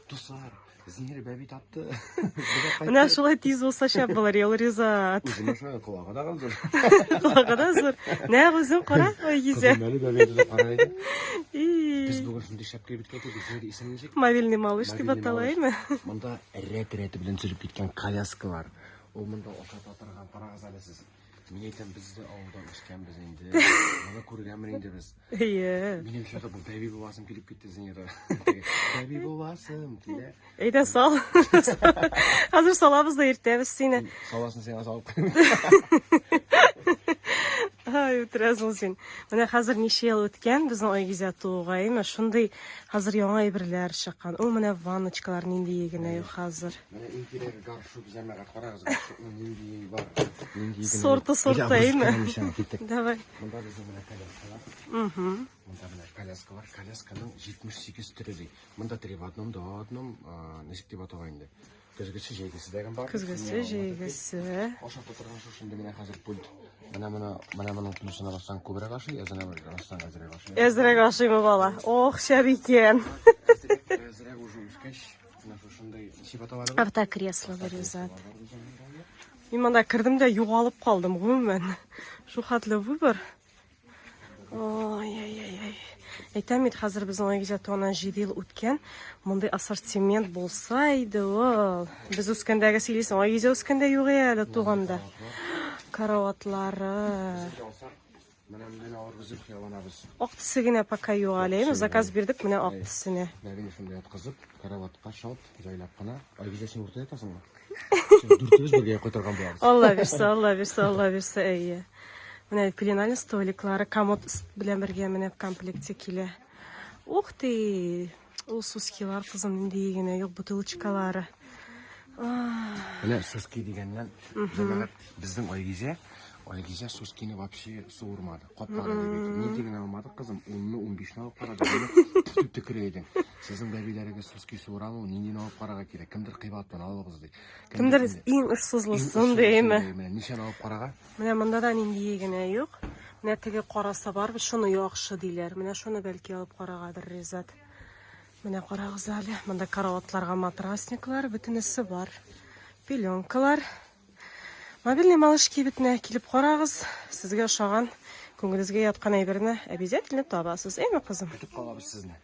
Dostlar, Zihri bәби тапты. Мына шулай тиз болса шәп булыр, ел ризат. Үзіме шоя құлағы да қалзыр. Құлағы да зор. Нә өзің қара, ой кезе. Қызым әлі бәбейді де қарайды. Біз бүгін шынды шәп келіп кетті, Зихри есімінжек. Мобильный малыш деп аталаймы? Мұнда рәт-рәті білін жүріп кеткен коляска бар. Ол мұнда оқат отырған парағыз әлісіз. Мен айтам, бізді ауылдан өскенбіз енді. Мұны көргенмін енді біз. Менің шоқта бұл бәби боласым келіп кетті Зихри. Бәби боласым дейді. Әйдә сал. Хәзер салабыз да иртәбез сине. Саласын сен салып қоймын. Ай, үтерәсең син. Менә хәзер ничә ел үткән безнең Айгизә тугаймы? Шундый хәзер яңа әйберләр чыккан. Ул менә ванночкалар нинди генә юк хәзер. Менә инкилер гаршу bizәмәгә карагыз. Нинди бар. Сорта әйме? Давай. Монда безнең менә коляска бар. Монда менә коляска бар. Колясканың 78 түрі ди. Монда три в одном, два в одном, ничек дип аталган инде. Көзгесе җәйгесе дигән бар. Көзгесе җәйгесе. Ашап отырган шушында менә хәзер пульт. Менә моның плюсына бассаң күбрәк ашый, әзенә бассаң әзрәк ашый. Әзрәк ашыймы бала? Ох, шәп икән. Әзрәк уже үскәч, менә шушындай сипаталары бар. Автокресло вырезат. Мин монда кирдем дә югалып калдым гомумән. Шу хәтле выбор. Ой. Әйтәм бит, хәзер безнең Айгизә туганнан 7 ел үткән. Мондай ассортимент булса иде ул. Без үскәндәге сөйлисең, Айгизә үскәндә юк әле туганда. Караватлары. Менә авыр бизеп хыяланабыз. Ак төсе генә пока юк әле. Заказ бирдек, менә ак төсенә. Менә шунда яткызып, караватка шалт, җайлап кына. Айгизә син урта ятасыңмы? Дүртебез бергә кайтарган булабыз. Алла бирсә, әйе. Менә пеленальный столиклары, комод белән бергә менә в комплекте килә. Ух ты! Ул сускилар кызым нинди генә юк, бутылочкалары. Менә суски дигәннән, безнең Айгизә сускины вообще суырмады. Капмады дип. Нинди генә алмады кызым, 10-15 алып карады. Түтүп тикрәйдең. Сезнең бәбиләрегә суски суырамы, нинди алып карарга кирәк. Кемдер кыйбаттан алыгыз ди. Кемдер иң ышсызлысын дейме? Менә ничә алып карага? Менә монда да нинди генә юк. Менә теге караса бар, шуны яхшы диләр. Менә шуны бәлки алып карагадыр ризат. Менә карагыз әле. Монда караватларга матрасниклар, бөтенесе бар. Пеленкалар. Мобильный малышки битенә килеп карагыз. Сезгә ошаган, күңелегезгә яткан әйберне обязательно табасыз. Әйме кызым? Көтеп калабыз сезне.